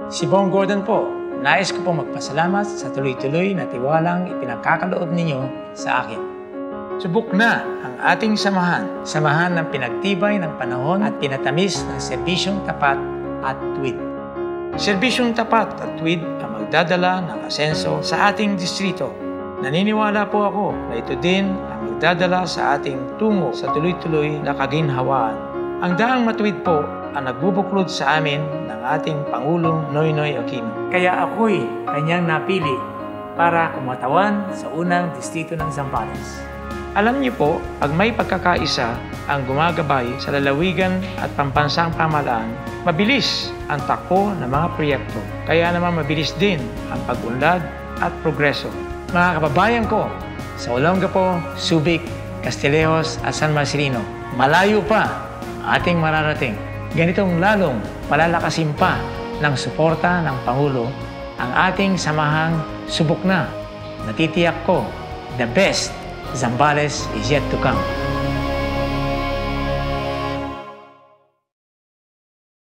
Si Bong Gordon po, nais ko pong magpasalamat sa tuloy-tuloy na tiwalang ipinagkakaloob ninyo sa akin. Subok na ang ating samahan. Samahan ng pinagtibay ng panahon at pinatamis ng serbisyong tapat at tuwid. Serbisyong tapat at tuwid ang magdadala ng asenso sa ating distrito. Naniniwala po ako na ito din ang magdadala sa ating tungo sa tuloy-tuloy na kaginhawaan. Ang daang matuwid po ang nagbubuklod sa amin ng ating Pangulong Noynoy Aquino. Kaya ako'y kanyang napili para kumatawan sa unang distrito ng Zambales. Alam niyo po, pag may pagkakaisa ang gumagabay sa lalawigan at pambansang pamahalaan, mabilis ang takbo ng mga proyekto. Kaya naman mabilis din ang pag-unlad at progreso. Mga kababayan ko, sa Olongapo, Subic, Castillejos at San Marcelino, malayo pa ating mararating. Ganitong lalong palalakasin pa ng suporta ng Pangulo ang ating samahang subok na. Natitiyak ko, the best Zambales is yet to come.